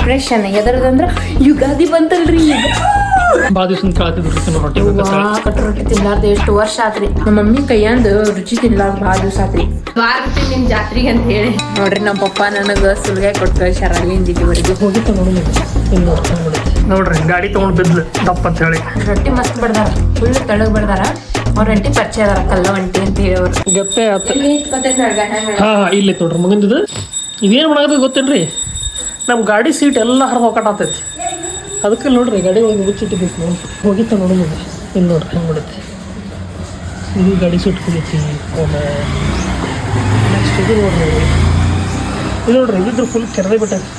Preparation ಎದರದಂದ್ರೆ Ugadi ಬಂತಲ್ರಿ ಈಗ ಭಾಳ ದಿವಸ ರೊಟ್ಟಿ ರೊಟ್ಟಿ ತಿನ್ಲಾರ್ದ ಎಷ್ಟು ವರ್ಷ ಆತ್ರಿ ನಮ್ಮ ಮಮ್ಮಿ ಕೈಯಂದು ರುಚಿ ತಿನ್ಲಾರ್ದ ಭಾಳ ದಿವಸ ಆತ್ರಿ ಬಾರ್ತಿ ನಿಮ್ ಜಾತ್ರೆಗೆ ಅಂತ ಹೇಳಿ ನೋಡ್ರಿ ನಮ್ಮ ಪಪ್ಪ ನನಗ ಸುಲ್ಗಾಯಿ ಕೊಟ್ಟು ಕಳ್ಸ್ಯಾರ ಅಲ್ಲಿಂದ ಇಲ್ಲಿವರೆಗೆ ಹೋಗಿತ್ತು ನೋಡ್ರಿ ಗಾಡಿ ತಗೊಂಡ್ ಬಿದ್ಲು ದಪ್ಪ ಅಂತ ಹೇಳಿ ರೊಟ್ಟಿ ಮಸ್ತ್ ಬಡ್ದಾರ ಫುಲ್ ತೆಳಗ್ ಬಡ್ದಾರ ಅವ್ರ ರೊಟ್ಟಿ ಪರಿಚಯ ಅದಾರ ಕಲ್ಲ ಒಂಟಿ ಅಂತ ಹೇಳಿ ಅವ್ರು ಗಪ್ಪೆ ಹಾ ಇಲ್ಲಿ ನೋಡ್ರಿ ಮಗಂದಿದ್ದು ಇದೇನು ಮಾಡಾಕತ್ತೈತಿ ಗೊತ್ತೇನ್ರಿ ನಮ್ಮ ಗಾಡಿ ಸೀಟ್ ಎಲ್ಲ ಹರಿದು ಹೋಗಕತ್ತೈತಿ ಅದಕ್ಕೆ ನೋಡ್ರಿ ಗಾಡಿ ಒಳಗೆ ಮುಚ್ಚಿಟ್ಟಿಬೇಕು ನೋಡಿ ಹೋಗಿತ್ತ ನೋಡಿ ಇಲ್ಲಿ ನೋಡ್ರಿ ಹೆಂಗೆ ಬಿಡುತ್ತೆ ಇದು ಗಾಡಿ ಸೀಟ್ ಹೋಗೈತಿ ನೆಕ್ಸ್ಟ್ ಇದು ನೋಡ್ರಿ ಇದಿದ್ರು ಫುಲ್ ಕೆರೆದೇ ಬಿಟ್ಟೈತಿ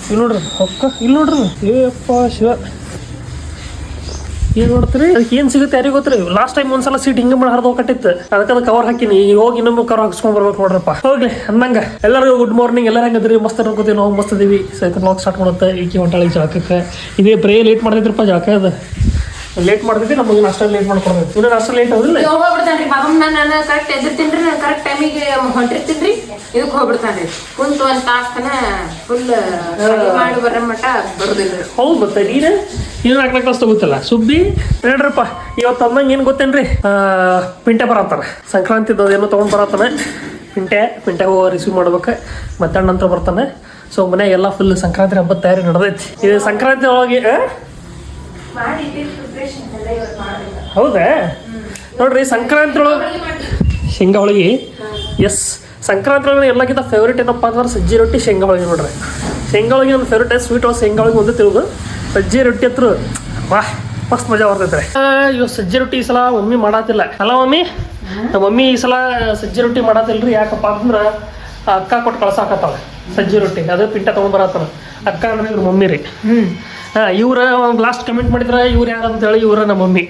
ಇಲ್ಲಿ ನೋಡ್ರಿ ಹೊಕ್ಕ ಇಲ್ಲಿ ನೋಡ್ರಿ ಏಪ್ಪ ಶಿವ ಏನು ನೋಡ್ತೀರಿ ಅದಕ್ಕೆ ಏನು ಸಿಗುತ್ತೆ ಯಾರಿಗೆ ಗೊತ್ತ್ರಿ ಲಾಸ್ಟ್ ಟೈಮ್ ಒಂದ್ಸಲ ಸೀಟ್ ಹಿಂಗೆ ಮಾಡಿ ಹರಿದು ಹೋಗಟ್ಟಿತ್ತು ಅದಕ್ಕೆ ಕವರ್ ಹಾಕಿನಿ ಈಗ ಹೋಗಿ ಇನ್ನೊಮ್ಮೆ ಕವರ್ ಹಾಕ್ಸ್ಕೊಂಡ್ ಬರ್ಬೇಕು ನೋಡ್ರಪ್ಪ ಹೋಗ್ಲಿ ಅಂದಂಗ ಎಲ್ಲರಿಗೂ ಗುಡ್ ಮಾರ್ನಿಂಗ್ ಎಲ್ಲರೂ ಹೆಂಗದ್ರಿ ಮಸ್ತ್ ಅನ್ಕೋತೀವಿ ನಾವು ಮಸ್ತ್ ಇದೀವಿ ಸೈಕಲ್ ಬ್ಲಾಗ್ ಸ್ಟಾರ್ಟ್ ಮಾಡುತ್ತೆ ಈಕೆ ಹೊಂಟಾಳಿ ಜಾಕಕ್ಕೆ ಇದೇ ಬರೇ ಲೇಟ್ ಮಾಡ್ತಿದ್ರಪ್ಪ ಜಾಕ ಅದು ಲೇಟ್ ಮಾಡ್ತಿದ್ವಿ ನಮಗೆ ನಾಷ್ಟ ಲೇಟ್ ಮಾಡ್ಕೊಡ್ಬೇಕು ಇನ್ನೂ ನಾಷ್ಟ ಲೇಟ್ ಆಗೋದಿಲ್ಲ ಹೋಗ್ಬಿಡ್ತಾನ್ರಿ ನಾನು ಕರೆಕ್ಟ್ ಎದ್ದಿರ್ತೀನಿ ನಾನು ಕರೆಕ್ಟ್ ಟೈಮಿಗೆ ಹೊಂಟಿರ್ತೀನಿ ಇದಕ್ಕೆ ಹೋಗ್ಬಿಡ್ತಾನ್ರಿ ಕುಂತು ಒಂದು ತಾಸ್ಕನ ಫುಲ್ ಮಾಡಿ ಬರೋ ಮಟ್ಟ ಬರೋದಿಲ್ಲ ಹೌದು ಮತ್ತೆ ನೀನು 4 ಕ್ಲಾಸ್ ತಗೋತಿಲ್ಲ ಸುಬ್ಬಿ ಹೇಳ್ರಪ್ಪ ಇವತ್ತು ಅಂದಂಗೆ ಏನು ಗೊತ್ತೇನ್ರಿ ಪಿಂಟೆ ಬರತ್ತಾರ ಸಂಕ್ರಾಂತಿದು ಏನೋ ತೊಗೊಂಡು ಬರತ್ತಾನೆ ಪಿಂಟೆ ಹೋಗಿ ರಿಸೀವ್ ಮಾಡ್ಬೇಕು ಮಧ್ಯಾಹ್ನ ನಂತರ ಬರ್ತಾನೆ ಸೊ ಮನೆಯಾಗೆಲ್ಲ ಫುಲ್ ಸಂಕ್ರಾಂತಿ ಹಬ್ಬದ ತಯಾರಿ ನಡೆದೈತಿ ಇದು ಸಂಕ್ರಾಂತಿ ಒಳಗೆ ಹೌದಾ ನೋಡ್ರಿ ಸಂಕ್ರಾಂತಿ ಒಳಗೆ ಶೇಂಗಾ ಹೋಳಿಗೆ ಎಸ್ ಸಂಕ್ರಾಂತಿ ಒಳಗೆ ಎಲ್ಲಕ್ಕಿಂತ ಫೇವ್ರೇಟ್ ಏನಪ್ಪ ಅಂದ್ರೆ ಸಜ್ಜಿ ರೊಟ್ಟಿ ಶೇಂಗಾ ಹೋಳಿಗೆ ನೋಡ್ರಿ ಶೇಂಗಾ ಹೋಳಿಗೆ ಒಂದು ಫೇವ್ರೇಟ್ ಸ್ವೀಟ್ ಒಳಗೆ ಶೇಂಗಾ ಹೋಳಿಗೆ ಒಂದು ತಿಳಿದು ಸಜ್ಜಿ ರೊಟ್ಟಿ ಹತ್ರ ವಾಹ್ ಮಸ್ತ್ ಮಜಾ ಬರ್ತೈತೆ ಇವಾಗ ಸಜ್ಜಿ ರೊಟ್ಟಿ ಈ ಸಲ ಮಮ್ಮಿ ಮಾಡತ್ತಿಲ್ಲ ಅಲ್ಲ ಮಮ್ಮಿ ನಮ್ಮ ಮಮ್ಮಿ ಈ ಸಲ ಸಜ್ಜಿ ರೊಟ್ಟಿ ಮಾಡತ್ತಿಲ್ರಿ ಯಾಕಪ್ಪ ಅಂದ್ರೆ ಅಕ್ಕ ಕೊಟ್ಟು ಕಳ್ಸಾಕತ್ತಾಳೆ ಸಜ್ಜಿ ರೊಟ್ಟಿ ಅದೇ ಪಿಂಟ ತೊಗೊಂಡ್ಬರತ್ತಾನ ಅಕ್ಕ ಅಂದ್ರೆ ಇವ್ರ ಮಮ್ಮಿ ರೀ ಇವ್ರ ಲಾಸ್ಟ್ ಕಮೆಂಟ್ ಮಾಡಿದ್ರ ಇವ್ರು ಯಾರು ಅಂತ ಹೇಳಿ ಇವ್ರ ನಮ್ಮ ಮಮ್ಮಿ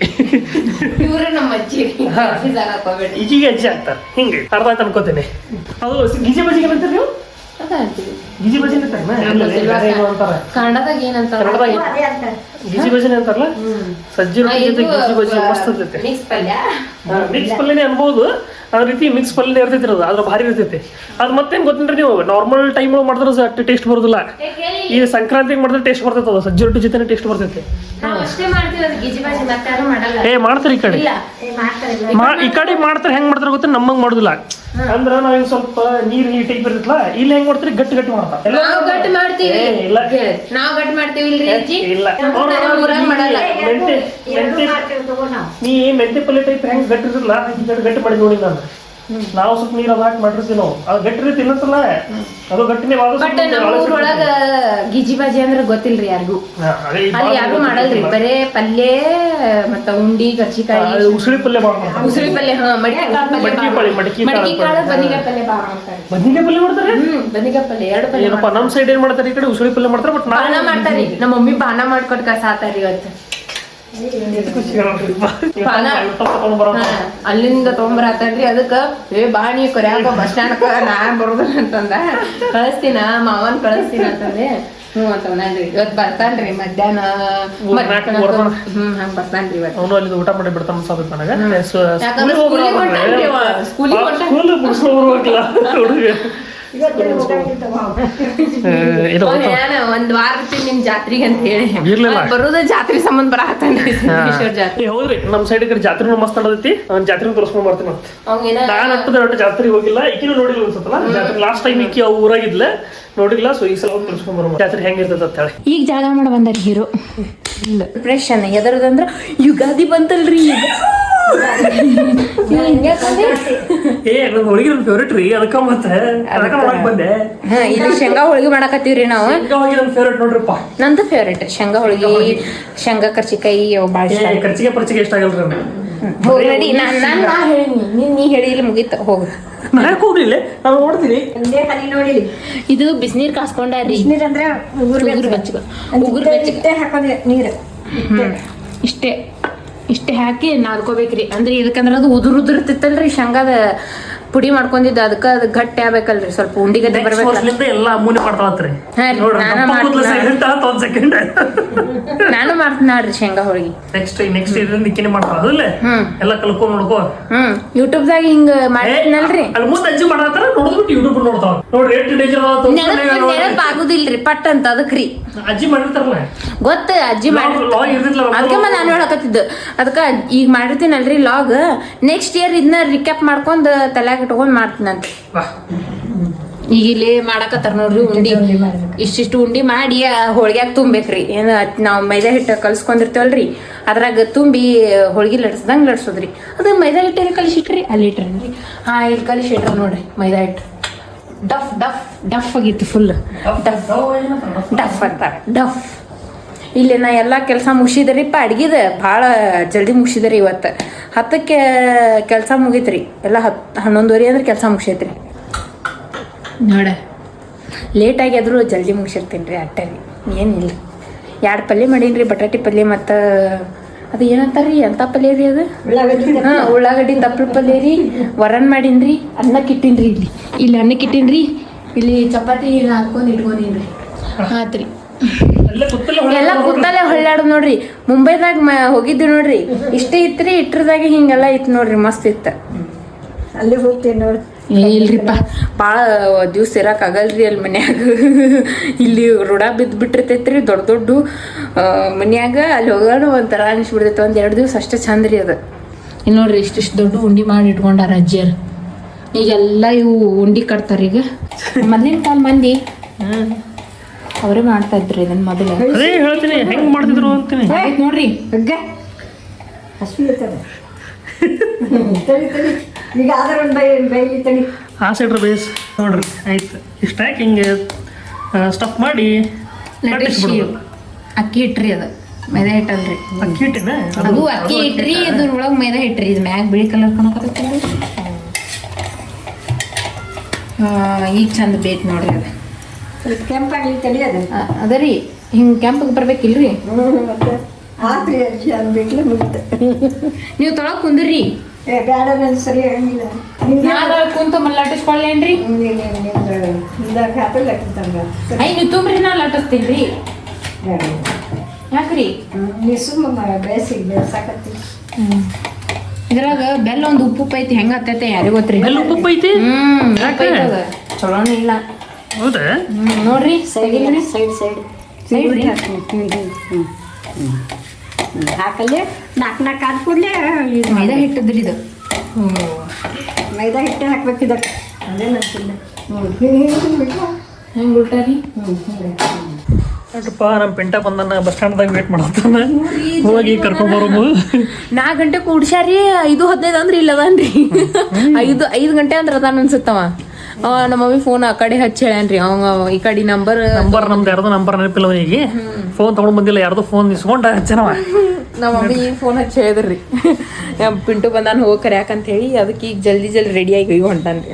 ಈಜಿಗೆ ಅಜ್ಜಿ ಆಗ್ತಾರೆ ಹಿಂಗೆ ಅರ್ಥ ಆಯ್ತು ಅನ್ಕೋತೀನಿ ಅದು ಗಿಜಿ ಬಜ್ಜಿಗೆ ಅಂತೀರಿ ನೀವು ಗಿಜಿ ಬಜ್ಜಿ ಅಂತಾರೆ ಕನ್ನಡದಾಗ ಏನಂತಾರ ಗಿಜಿ ಬಜ್ಜಿನ ಅಂತಾರಲ್ಲ ಸಜ್ಜಿ ರೊಟ್ಟಿ ಜೊತೆ ಗಿಜಿ ಬಜ್ಜಿ ಮಸ್ತ್ ಇರ್ತೈತೆ ಮಿಕ್ಸ್ ಪಲ್ಯನೇ ಅನ್ಬೋದು ಅದ ರೀತಿ ಮಿಕ್ಸ್ ಪಲ್ಯ ಇರ್ತೈತಿ ಅದು ಅದ್ರ ಭಾರಿ ಇರ್ತೈತಿ ಅದು ಮತ್ತೇನು ಗೊತ್ತೇನ್ರಿ ನೀವು ನಾರ್ಮಲ್ ಟೈಮ್ ಮಾಡಿದ್ರೆ ಅಷ್ಟು ಟೇಸ್ಟ್ ಬರೋದಿಲ್ಲ ಈ ಸಂಕ್ರಾಂತಿಗೆ ಮಾಡಿದ್ರೆ ಟೇಸ್ಟ್ ಬರ್ತೈತೆ ಅದು ಸಜ್ಜಿ ರೊಟ್ಟಿ ಜೊತೆ ಟೇಸ್ಟ್ ಬರ್ತೈತಿ ಮಾಡ್ತಾರೆ ಈ ಕಡೆ ಈ ಕಡೆ ಮಾಡ್ತಾರೆ ಹೆಂಗ್ ಮಾಡ್ತಾರೆ ಗೊತ್ತ ನಮ್ಮಂಗ್ ಮಾಡೋದಿಲ್ಲ ಅಂದ್ರ ನಾವ್ ಸ್ವಲ್ಪ ನೀರ್ ಟೈಪ್ ಇರ್ತೈತಲ್ಲ ಇಲ್ಲಿ ಹೆಂಗ್ ಮಾಡ್ತಾರೆ ಗಟ್ಟಿ ಗಟ್ಟಿ ಮಾಡ್ತಾರೆ ನೀ ಮೆಂತೆ ಪಲ್ಯ ಟೈಪ್ ಹೆಂಗ್ ಗಟ್ಟಿ ಇರಲ್ಲ ಗಟ್ಟಿ ಮಾಡಿ ನೋಡಿ ನಾನು ನಾವು ಸ್ವಲ್ಪ ನೀರ್ ಹಾಕಿ ಮಾಡಿರ್ತೀವಿ ನಾವು ಅದು ಗಟ್ಟಿ ರೀತಿ ತಿನ್ನತ್ತಲ್ಲ ಅದು ಗಟ್ಟಿನೇ ಒಳಗ ಗಿಜಿ ಬಾಜಿ ಅಂದ್ರೆ ಗೊತ್ತಿಲ್ರಿ ಯಾರಿಗೂ ಅಲ್ಲಿ ಯಾರು ಮಾಡಲ್ರಿ ಬರೇ ಪಲ್ಯ ಮತ್ತ ಉಂಡಿ ಕರ್ಚಿಕಾಯಿ ಉಸುಳಿ ಪಲ್ಯ ಉಸುಳಿ ಪಲ್ಯ ಮಡಿಕೆ ಕಾಳು ಬದ್ನಿಕಾಯಿ ಪಲ್ಯ ಬದ್ನಿಕಾಯಿ ಪಲ್ಯ ಮಾಡ್ತಾರೆ ಬದ್ನಿಕಾಯಿ ಪಲ್ಯ 2 ಪಲ್ಯ ಏನಪ್ಪ ನಮ್ ಸೈಡ್ ಏನ್ ಮಾಡ್ತಾರೆ ಈ ಕಡೆ ಉಸುಳಿ ಪಲ್ಯ ಮಾಡ್ತಾರೆ ಬಟ್ ಬಾಣ ಮಾಡ್ತಾರಿ ನಮ್ಮ ಮಮ್ಮಿ ಬಾಣ ಮಾಡ್ಕೊಟ್ ಕಸಾತಾರಿ ಇವತ್ತು ಅಲ್ಲಿಂದ ತೊಗೊಂಬರತ್ತನ್ರಿ ಅದಕ್ಕ ಬಾಣಿ ಕೊರ್ಯಾಕ ಬಸ್ ಸ್ಟ್ಯಾಂಡ್ ನಾ ಬರೋದಿಲ್ಲ ಅಂತಂದ ಕಳಿಸ್ತೀನ ಮಾವನ್ ಕಳಿಸ್ತೀನ ಅಂತಂದೆ ಅಂತವನ್ರಿ ಇವತ್ ಬರ್ತಾನ್ರಿ ಮಧ್ಯಾಹ್ನ ಹಂಗ ಬರ್ತಾನ್ರಿ ಇವತ್ತು ಅವನು ಅಲ್ಲಿ ಊಟ ಮಾಡಿ ಬಿಡ್ತಾನ ಒಂದ್ ವಾರ ನಿಮ್ ಜಾತ್ರೆಗೆ ಅಂತ ಹೇಳಿ ಬರೋದ ಜಾತ್ರೆ ಸಂಬಂಧ ಬರತ್ತನ್ರಿ ಹೌದ್ರಿ ನಮ್ ಸೈಡ್ ಕಡೆ ಜಾತ್ರೆ ಮಸ್ತ್ ನಡೆದೈತಿ ಜಾತ್ರೆ ತೋರಿಸ್ಕೊಂಡ್ ಬರ್ತೀನಿ ನಾನು ಹತ್ತದ ಜಾತ್ರೆಗೆ ಹೋಗಿಲ್ಲ ಈಕಿನೂ ನೋಡಿಲ್ಲ ಅನ್ಸತ್ತಲ್ಲ ಜಾತ್ರೆ ಲಾಸ್ಟ್ ಟೈಮ್ ಈಕಿ ಊರಾಗಿದ್ಲೆ ನೋಡಿಲ್ಲ ಸೊ ಈ ಸಲ ತೋರಿಸ್ಕೊಂಡ್ ಬರೋ ಜಾತ್ರೆ ಹೆಂಗಿರ್ತದ ಅಂತ ಹೇಳಿ ಈಗ ಜಾಗ ಮಾಡ ಬಂದಾರ ಹೀರೋ ಪ್ರಿಪ್ರೇಷನ್ ಎದರದಂದ್ರ ಯುಗಾದಿ ಬಂತಲ್ರಿ ಈಗ ಹೋಳಿಗೆ ಫೇವ್ರೇಟ್ ರೀ ಅದಕ್ಕ ಮತ್ತೆ ಬಂದೆ ಇಲ್ಲಿ ಶೇಂಗಾ ಹೋಳಿಗೆ ಮಾಡಕತ್ತೀವ್ರಿ ನಾವು ಫೇವ್ರೇಟ್ ನೋಡ್ರಿಪ್ಪ ನಂದು ಫೇವ್ರೇಟ್ ಶೇಂಗಾ ಹೋಳಿಗೆ ಶೇಂಗಾ ಕರ್ಚಿಕಾಯಿ ಕರ್ಚಿಗೆ ಪರಿಚಿಗೆ ಇಷ್ಟ ಆಗಲ್ರಿ ಹೋಗಿ ನಡಿ ನೀ ಹೇಳಿ ಇಲ್ಲಿ ಮುಗೀತ ಹೋಗಿ ನಾಯಕ್ ಹೋಗ್ಲಿಲ್ಲ ನಾವು ನೋಡ್ತೀನಿ ಇದು ಬಿಸಿನೀರ್ ಕಾಸ್ಕೊಂಡ್ರಿ ನೀರು ಇಷ್ಟೇ ಹಾಕಿ ನಾದ್ಕೋಬೇಕ್ರಿ ಅಂದ್ರೆ ಇದಕ್ಕಂದ್ರ ಅದು ಉದುರ್ ಇರ್ತಿತ್ತಲ್ರಿ ಶೇಂಗಾದ ಪುಡಿ ಮಾಡ್ಕೊಂಡಿದ್ದ ಅದಕ್ಕೆ ಅದು ಗಟ್ಟಿ ಆಗ್ಬೇಕಲ್ರಿ ಸ್ವಲ್ಪ ಉಂಡಿಗತ್ತೆ ಬರ್ಬೇಕಲ್ಲ. ಎಲ್ಲ ಅಮ್ಮೂನಿ ಮಾಡ್ತಾಳತ್ರಿ. ಹಾ ರೀ, ನಾನು ಮಾಡ್ತೀನಿ ನೋಡ್ರಿ ಶೇಂಗಾ ಹೋಳಿಗೆ. ನೆಕ್ಸ್ಟ್ ಇದರಿಂದ ಇಕ್ಕಿನೇ ಮಾಡ್ತಾಳ ಎಲ್ಲ ಕಲ್ಕೊಂಡ್ ನೋಡ್ಕೋ. ಯೂಟ್ಯೂಬ್ದಾಗ ಹಿಂಗ ಮಾಡ್ತೀನಲ್ರಿ, ಅಲ್ಲಿ ಮುಂದೆ ಅಜ್ಜಿ ಮಾಡತ್ತಾರ ನೋಡ್ಬಿಟ್ಟು ಯೂಟ್ಯೂಬ್ ನೋಡ್ತಾವ ನೋಡ್ರಿ. ಎಷ್ಟು ನೆನಪಾಗುದಿಲ್ರಿ ಪಟ್ ಅಂತ ಅದಕ್ರಿ. ಅಜ್ಜಿ ಮಾಡಿರ್ತಾರಲ್ಲ ಗೊತ್ತ, ಅಜ್ಜಿ ಮಾಡಿ ಅದಕ್ಕೆ ನಾನು ಹೇಳಕತ್ತಿದ್ದು. ಅದಕ್ಕ ಈಗ ಮಾಡಿರ್ತೀನಲ್ರಿ ಲಾಗ್, ನೆಕ್ಸ್ಟ್ ಇಯರ್ ಇದನ್ನ ರಿಕ್ಯಾಪ್ ಮಾಡ್ಕೊಂಡ್ ತಲೆಯಾಗ ಇಟ್ಕೊಂಡ್ ಮಾಡ್ತೀನಂತ. ಈಗ ಇಲ್ಲಿ ಮಾಡಕತ್ತಾರ ನೋಡ್ರಿ ಉಂಡಿ, ಇಷ್ಟಿಷ್ಟು ಉಂಡಿ ಮಾಡಿ ಹೋಳ್ಗ್ಯಾಗ ತುಂಬೇಕ್ರಿ. ಏನ ನಾವ್ ಮೈದಾ ಹಿಟ್ಟು ಕಲ್ಸ್ಕೊಂಡಿರ್ತೇವಲ್ರಿ ಅದ್ರಾಗ ತುಂಬಿ ಹೋಳ್ಗಿ ಲಡ್ಸ್ದಂಗ್ ಲಡ್ಸೋದ್ರಿ. ಅದು ಮೈದಾ ಹಿಟ್ಟಲ್ಲಿ ಕಲಿಸಿಟ್ರಿ ಅಲ್ಲಿ ಇಟ್ರಿ. ಇಲ್ಲಿ ಕಲಿಸಿಟ್ರ ನೋಡ್ರಿ ಮೈದಾ ಹಿಟ್ಟು. ಡಫ್ ಡಫ್ ಡಫ್ ಆಗಿತ್ತು ಫುಲ್. ಡಫ್ ಅಂತಾರ, ಡಫ್. ಇಲ್ಲಿ ನಾ ಎಲ್ಲ ಕೆಲಸ ಮುಗಿಸಿದ್ರಿಪ್ಪ. ಅಡ್ಗಿದ ಭಾಳ ಜಲ್ದಿ ಮುಗಿಸಿದ್ರಿ. ಇವತ್ತು 10ಕ್ಕೆ ಕೆಲಸ ಮುಗೀತ್ರಿ. ಎಲ್ಲ 11:30 ಅಂದ್ರೆ ಕೆಲಸ ಮುಗಿಸೈತ್ರಿ ನೋಡ. ಲೇಟಾಗಿ ಆದರೂ ಜಲ್ದಿ ಮುಗಿಸಿರ್ತೀನಿ ರೀ ಅಟ್ಟರಿ. ಏನಿಲ್ಲ, 2 ಪಲ್ಯ ಮಾಡೀನಿ ರೀ, ಬಟಾಟಿ ಪಲ್ಯ ಮತ್ತು ಅದು ಏನಂತಾರ ರೀ, ಎಂಥ ಪಲ್ಯ ರೀ ಅದು? ಉಳ್ಳಾಗಡ್ಡಿ ತಪ್ಪಲ ಪಲ್ಯ ರೀ. ವರನ್ ಮಾಡೀನಿ ರೀ, ಅನ್ನಕ್ಕೆ ಇಟ್ಟೀನಿ ರೀ. ಇಲ್ಲಿ ಅನ್ನಕ್ಕೆ ಇಟ್ಟೀನಿ ರೀ. ಇಲ್ಲಿ ಚಪಾತಿ ಹಾಕ್ಕೊಂಡು ಇಟ್ಕೊಂಡೀನಿ ರೀ. ಆತ್ರಿ, ಎಲ್ಲ ಕೂತಲ್ಲೇ ಹೊಳ್ಳಾಡೋದು ನೋಡ್ರಿ. ಮುಂಬೈದಾಗ ಹೋಗಿದ್ವಿ ನೋಡ್ರಿ, ಇಷ್ಟೇ ಇತ್ರಿ. ಇಟ್ರದಾಗ ಹಿಂಗೆಲ್ಲ ಇತ್ತು ನೋಡ್ರಿ, ಮಸ್ತ್ ಇತ್ತು. ಅಲ್ಲಿ ಹೋಗ್ತೇನೆ ನೋಡಿ. ಇಲ್ರಿಪ್ಪ, ಭಾಳ ದಿವ್ಸ ಇರೋಕ್ಕಾಗಲ್ರಿ ಅಲ್ಲಿ ಮನ್ಯಾಗ. ಇಲ್ಲಿ ರುಡ ಬಿದ್ದು ಬಿಟ್ಟಿರ್ತೈತ್ರಿ ದೊಡ್ಡ ದೊಡ್ಡ ಮನ್ಯಾಗ. ಅಲ್ಲಿ ಹೋಗೋಣ ಒಂಥರ ಅನಿಸ್ಬಿಡ್ತೈತೆ. 1-2 ದಿವ್ಸ ಅಷ್ಟೇ ಚಂದ ರೀ ಅದು. ಇಲ್ಲಿ ನೋಡ್ರಿ ಇಷ್ಟಿಷ್ಟು ದೊಡ್ಡ ಉಂಡಿ ಮಾಡಿ ಇಟ್ಕೊಂಡಾರ ಅಜ್ಜಿಯರು. ಈಗೆಲ್ಲ ಇವು ಉಂಡಿ ಕಟ್ತಾರೆ. ಈಗ ಮೊದಲಿನ ಕಾಲ ಮಂದಿ ಅವರೇ ಮಾಡ್ತಾ ಇದ್ರಿ ಇದನ್ನ. ಮೊದಲು ಅದೇ ಹೇಳ್ತೀನಿ ಹೆಂಗ್ ಮಾಡ್ತಿದ್ರು ಅಂತೀನಿ. ಆಯ್ತು ನೋಡ್ರಿ, ಹಸು ಇರ್ತದೆ. ತಡಿ ತಡಿ, ಈಗ ಆದ್ರೆ ಒಂದು ಬೈಲಿ ತಡಿ. ಆ ಸೈಡ್ರ ಬೇಸ್ ನೋಡ್ರಿ. ಆಯ್ತು, ಇಷ್ಟ ಹಾಕಿ ಹಿಂಗೆ ಸ್ಟಫ್ ಮಾಡಿ ಅಕ್ಕಿ ಇಟ್ರಿ. ಅದು ಮೈದಾ ಹಿಟ್ಟಲ್ರಿ, ಅಕ್ಕಿ ಹಿಟ್ಟಿನ ಅದು ಅಕ್ಕಿ ಇಟ್ರಿ. ಇದ್ರೊಳಗೆ ಮೈದಾ ಹಿಟ್ರಿ. ಇದು ಮ್ಯಾಗ ಬಿಳಿ ಕಲರ್ ಕಾಣಕತ್ತೈತಿ. ಈಗ ಚಂದ ಬೇಕು ನೋಡ್ರಿ. ಅದು ಸ್ವಲ್ಪ ಕೆಂಪಾಗ್ಲಿ ತಡಿ. ಅದು ಅದ ರೀ, ಹಿಂಗೆ ಕೆಂಪಗೆ ಬರ್ಬೇಕಿಲ್ರಿ. ಮತ್ತೆ ಆತ್ರಿ ಅಜ್ಜಿ ಅನ್ಬೇಕಲ್ಲ ಮುಗಿತು. ನೀವು ತೊಳಗೆ ಕುಂದ್ರಿ. ಬೇಡ ನನ್ನ ಸರಿ ಹೇಳಂಗಿಲ್ಲ. ಕುಂತ ಲಟ್ಟಿಸ್ಕೊಳ್ಳೇನ್ರಿ? ಹಾಪಲ್ ಹಾಕಿತ್ತಂಗ ನೀವು ತುಂಬ್ರಿ, ನಾ ಲಟ್ಟಿಸ್ತೀನಿ ರೀ. ಬೇಡ ಯಾಕ್ರಿ? ನೀ ಸುಮ್ಮ ಬೇಸಿಗೆ ಬೇಸಾಕತ್ತಿ. ಇದ್ರಾಗ ಬೆಲ್ಲ ಒಂದು ಉಪ್ಪು ಐತಿ. ಹೆಂಗ ಹತ್ತೈತೆ ಯಾರಿಗ ಗೊತ್ತ್ರಿ? ಬೆಲ್ಲ ಉಪ್ಪು ಐತಿ. ಚಲೋನೇ ಇಲ್ಲ. ಹೌದಾ? ನೋಡ್ರಿ ಸೈಡ್ ಸೈಡ್ ಸೈಡ್ ಹಾಕಲ್ಲೇ 4 ಆದ ಕೂಡಲೇ ಮೈದಾ ಹಿಟ್ಟದ್ರಿ ಇದು. ಮೈದಾ ಹಿಟ್ಟೆ ಹಾಕ್ಬೇಕಿದ. ಅದೇ ನಂತಿಲ್ಲ ಹೆಂಗೆ ಉಲ್ಟಾರಿ. ನೋಡ್ರಪ್ಪ, ನಮ್ಮ ಪಿಂಟ ಬಂದನ್ನ ಬಸ್ ಸ್ಟ್ಯಾಂಡ್ದಾಗ ವೇಟ್ ಮಾಡತ್ತಾನ. ಹೋಗಿ ಕರ್ಕೊಂಡ್ ಬರೋದು. 4 ಗಂಟೆ ಕೂಡ್ಸ್ಯಾರಿ. 5:15 ಅಂದ್ರೆ ಇಲ್ಲ ಅದನ್ರಿ. 5 ಗಂಟೆ ಅಂದ್ರೆ ಅದಾನ ಅನ್ಸುತ್ತವ. ನಮ್ಮ ಮಮ್ಮಿ ಫೋನ್ ಆ ಕಡೆ ಹಚ್ಚಿ ಹೇಳ್ಯಾನ್ರಿ. ಅವ ಈ ಕಡೆ ನಂಬರ್ ನಮ್ದು ಯಾರ್ದು ನಂಬರ್ ನೆನಪಿಲ್ಲ ಅವನಿಗೆ. ಫೋನ್ ತಗೊಂಡ್ ಬಂದಿಲ್ಲ, ಯಾರ್ದು ಫೋನ್ ಇಸ್ಕೊಂಡ ಹಚ್ಚನವ. ನಮ್ಮ ಮಮ್ಮಿ ಈಗ ಫೋನ್ ಹಚ್ಚಿ ಹೇಳಿದ್ರಿ, ಪಿಂಟು ಬಂದಾನ ಹೋಗಿ ಕರ್ಯಾಕಂತ ಹೇಳಿ. ಅದಕ್ಕೆ ಈಗ ಜಲ್ದಿ ಜಲ್ದಿ ಆಗಿ ಹೊಂಟಾನ್ರಿ.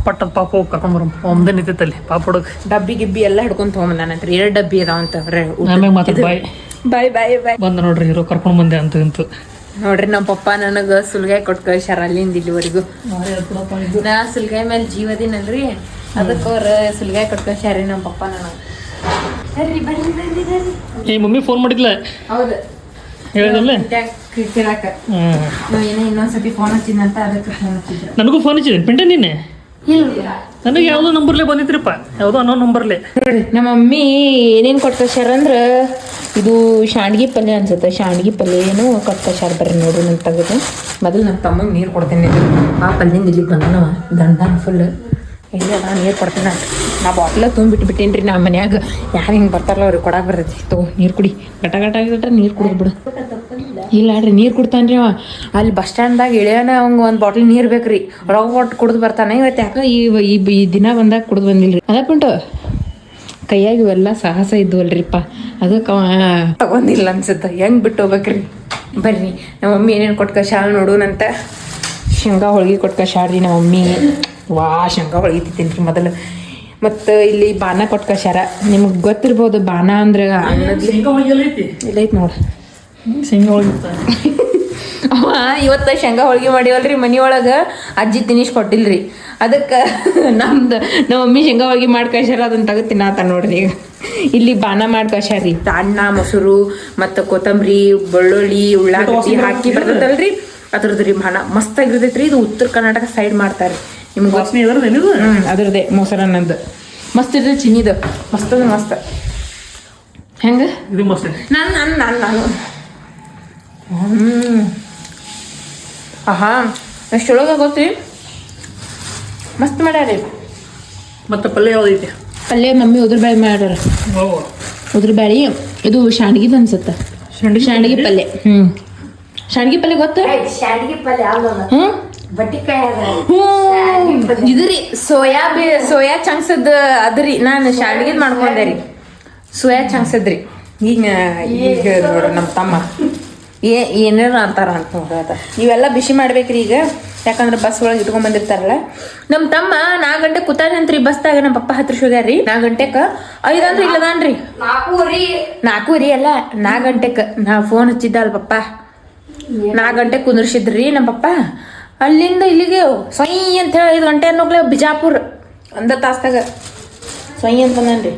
ಪಟ್ಟದ ಪಾಪ ಹೋಗಿ ಕರ್ಕೊಂಡ್ ಬರೋ. ಒಮ್ಮೆ ನಿಂತೈತಲ್ಲಿ ಪಾಪ ಹುಡುಗ. ಡಬ್ಬಿ ಗಿಬ್ಬಿ ಎಲ್ಲ ಹಿಡ್ಕೊಂಡ್ ತಗೊಂಬಂದಾನಂತ್ರಿ. 2 ಡಬ್ಬಿ ಅದಾವಂತ. ಬಾಯ್ ಬಾಯ್ ಬಾಯ್ ಬಂದ ನೋಡ್ರಿ, ಇರೋ ಕರ್ಕೊಂಡ್ ಬಂದೆ ಅಂತ ಇಂತು. ನೋಡ್ರಿ, ನಮ್ಮ ಪಪ್ಪ ನನಗೆ ಸುಲ್ಗಾಯಿ ಕೊಟ್ಟು ಕಳ್ಸ್ಯಾರ ಅಲ್ಲಿಂದ ಇಲ್ಲಿವರೆಗೂ. ನಾ ಸುಲ್ಗಾಯಿ ಮೇಲೆ ಜೀವದಿನಲ್ರಿ, ಅದಕ್ಕೆ ಅವ್ರ ಸುಲ್ಗಾಯಿ ಕೊಟ್ಟು ಕಳ್ಸ್ಯಾರಿ ನಮ್ಮ ಪಪ್ಪ ನನಗೆ. ಬರ್ರಿ ಬರ್ರಿ ಬರ್ರಿ ಬರ್ರಿ. ಈ ಮಮ್ಮಿ ಫೋನ್ ಮಾಡಿದ್ಲ. ಹೌದು, ಹೇಳಿದಲ್ಲ ಕಿರಾಕ. ಏನೋ ಇನ್ನೊಂದ್ಸತಿ ಫೋನ್ ಹಚ್ಚಿದಂತ, ಅದಕ್ಕೆ ಫೋನ್ ಹಚ್ಚಿದ್ರು. ನನಗೂ ಫೋನ್ ಹಚ್ಚಿದೆ ಪಿಂಟ ನೀನೆ. ನನಗೆ ಯಾವುದೋ ನಂಬರ್ಲೆ ಬಂದಿತ್ರಿಪ್ಪ, ಯಾವುದೋ ಅನ್ನೋ ನಂಬರ್ಲೆ. ನಮ್ಮ ಮಮ್ಮಿ ಏನೇನು ಕೊಟ್ಟು ಕಳ್ಸ್ಯಾರ ಅಂದ್ರೆ, ಇದು ಶಾಂಡ್ಗಿ ಪಲ್ಯ ಅನ್ಸುತ್ತೆ. ಶಾಂಡ್ಗಿ ಪಲ್ಯ ಏನು ಕೊಟ್ಟು ಕಳ್ಸ್ಯಾರ. ಬರ್ರಿ ನೋಡ್ರಿ ನನ್ನ ತೆಗೆದು. ಮೊದಲು ನನ್ನ ತಮ್ಮಗೆ ನೀರು ಕೊಡ್ತೇನೆ. ಆ ಪಲ್ಯದಿಂದ ಇಲ್ಲಿಗೆ ಬಂದನವ ದಂಡಾನ ಫುಲ್. ಇಲ್ಲ ನಾನು ನೀರು ಕೊಡ್ತೇನೆ. ನಾ ಬಾಟ್ಲ ತುಂಬಿಟ್ಬಿಟ್ಟೇನಿ ರೀ. ನಮ್ಮ ಮನ್ಯಾಗ ಯಾರು ಹಿಂಗೆ ಬರ್ತಾರಲ್ಲ ಅವ್ರಿಗೆ ಕೊಡಕ್ಕೆ ಬರ್ತೈತಿ. ತಗೋ ನೀರು ಕುಡಿ. ಗಟ ನೀರು ಕುಡಿದು ಬಿಡು. ಇಲ್ಲ ರೀ, ನೀರು ಕುಡ್ತಾನೆ ರೀ ಅವ. ಅಲ್ಲಿ ಬಸ್ ಸ್ಟ್ಯಾಂಡ್ದಾಗ ಇಳಿಯೋಣ ಅವಂಗೆ ಒಂದು ಬಾಟ್ಲ್ ನೀರು ಬೇಕು ರೀ. ರವ್ ಒಟ್ಟು ಕುಡ್ದು ಬರ್ತಾನೆ. ಇವತ್ತು ಯಾಕೆ ಈ ದಿನ ಬಂದಾಗ ಕುಡ್ದು ಬಂದಿಲ್ಲ ರೀ. ಅದ ಪಿಂಟು ಕೈಯಾಗಿ ಇವೆಲ್ಲ ಸಾಹಸ ಇದ್ವಲ್ರಿಪ್ಪ, ಅದಕ್ಕೆ ಅವ ತಗೊಂಡಿಲ್ಲ ಅನ್ಸುತ್ತೆ. ಹೆಂಗೆ ಬಿಟ್ಟು ಹೋಗ್ಬೇಕ್ರಿ. ಬರ್ರಿ, ನಮ್ಮ ಮಮ್ಮಿ ಏನೇನು ಕೊಟ್ಟು ಕಳ್ಸ್ಯಾಳ ನೋಡೋಣಂತ. ಶೇಂಗಾ ಹೋಳ್ಗೆ ಕೊಟ್ಟು ಕಳ್ಸ್ಯಾಳ್ರಿ ನಮ್ಮ ಮಮ್ಮಿ. ವಾ, ಶೇಂಗಾ ಹೋಳ್ಗೆ ತಿಂತೀನಿ ರೀ ಮೊದಲು. ಮತ್ತು ಇಲ್ಲಿ ಬಾನ ಕೊಟ್ಟು ಕಳ್ಸ್ಯಾರ. ನಿಮ್ಗೆ ಗೊತ್ತಿರ್ಬೋದು ಬಾನ ಅಂದ್ರೆ ಅನ್ನದ್ಲಿ. ಇಲ್ಲ ಐತಿ ನೋಡ್ರಿ ಶೇಂಗಾ ಹೋಳ್ಗೆ ಅವ ಇವತ್ತು ಶೇಂಗಾ ಹೋಳಿಗೆ ಮಾಡಿವಲ್ರಿ ಮನಿ ಒಳಗೆ ಅಜ್ಜಿ ತಿನಿಸ್ ಕೊಟ್ಟಿಲ್ರಿ ಅದಕ್ಕೆ ನಮ್ಮ ಮಮ್ಮಿ ಶೇಂಗಾ ಹೋಳಿಗೆ ಮಾಡಿ ಕಳ್ಸ್ಯಾರ ಅದನ್ನ ತೆಗೆದು ತಿನ್ನಾತ ನೋಡ್ರಿ ಈಗ ಇಲ್ಲಿ ಬಾನ ಮಾಡಿ ಕಳ್ಸ್ಯಾರ್ರಿ ಅನ್ನ ಮೊಸರು ಮತ್ತು ಕೊತ್ತಂಬರಿ ಬೆಳ್ಳುಳ್ಳಿ ಉಳ್ಳಾಗಡ್ಡಿ ಹಾಕಿ ಬರ್ತೈತಲ್ರಿ ಅದ್ರದ್ದು ರೀ ಬಾನ ಮಸ್ತ್ ಆಗಿರ್ತೈತ್ರಿ ಇದು ಉತ್ತರ ಕರ್ನಾಟಕ ಸೈಡ್ ಮಾಡ್ತಾರೆ ನಿಮ್ಗೆ ವಾಸನೆ ಇದ್ರದ್ದು ಅದ್ರದ್ದೇ ಮೊಸರನ್ನದ್ದು ಮಸ್ತ್ ಇರ್ತೈತಿ ಚಿನ್ನಿದು ಮಸ್ತ್ ಮಸ್ತ್ ಹೆಂಗೆ ಇದು ಮಸ್ತ್ ನಾನು ಆಹಾ ಎಷ್ಟೊಳಗೆ ಗೊತ್ತಿ ಮಸ್ತ್ ಮಾಡ್ಯಾರಿ ಮತ್ತೆ ಪಲ್ಯ ಯಾವ್ದೈತಿ ಪಲ್ಯ ಮಮ್ಮಿ ಉದ್ರ ಬ್ಯಾಳಿ ಮಾಡ್ಯಾರ ಉದ್ರ ಬ್ಯಾಳಿ ಇದು ಶಾಂಡ್ಗಿದ್ ಅನ್ಸುತ್ತೆ ಶಾಂಡ್ಗಿ ಪಲ್ಯ ಶಾಂಡ್ಗಿ ಪಲ್ಯ ಗೊತ್ತ ಶಾವಿಗೆ ಪಲ್ಯ ಹ್ಞೂ ಬಟಿಕಾಯಿ ಇದ್ರಿ ಸೋಯಾ ಚಂಕ್ಸದ್ ಅದ್ರಿ ನಾನು ಶಾಂಡ್ಗಿದ್ ಮಾಡ್ಕೊಂಡೆ ರೀ ಸೋಯಾ ಚಂಕ್ಸದ್ರಿ ಈಗ ನೋಡ್ರಿ ನಮ್ಮ ತಮ್ಮ ಏನೇನು ಅಂತಾರ ಅಂತ ನೋಡ್ರಿ ಇವೆಲ್ಲ ಬಿಸಿ ಮಾಡ್ಬೇಕ್ರಿ ಈಗ ಯಾಕಂದ್ರೆ ಬಸ್ ಒಳಗೆ ಇಟ್ಕೊಂಡ್ ಬಂದಿರ್ತಾರಲ್ಲ ನಮ್ಮ ತಮ್ಮ 4 ಗಂಟೆ ಕೂತಾನಂತ್ರಿ ಬಸ್ದಾಗ ನಮ್ಮ ಪಪ್ಪ ಹತ್ರ ಹೋಗ್ಯಾರ್ರಿ 4 ಗಂಟೆಕ 5 ಅಂದ್ರೆ ಇಲ್ಲದಾನ್ರಿ 4 ಅಲ್ಲ 4 ಗಂಟೆಕ ನಾ ಫೋನ್ ಹಚ್ಚಿದ್ದ ಅಲ್ಲ ಪಪ್ಪ 4 ಗಂಟೆ ಕುಂದ್ರಿಸಿದ್ರಿ ನಮ್ಮ ಪಪ್ಪ ಅಲ್ಲಿಂದ ಇಲ್ಲಿಗೆ ಸೊಯ್ ಅಂತ ಹೇಳಿ 5 ಗಂಟೆ ಅನ್ನೋಗ್ಲೆ ಬಿಜಾಪುರ ಅಂದ ತಾಸ್ದಾಗ ಸೊಯ್ ಅಂತಂದನ್ರಿ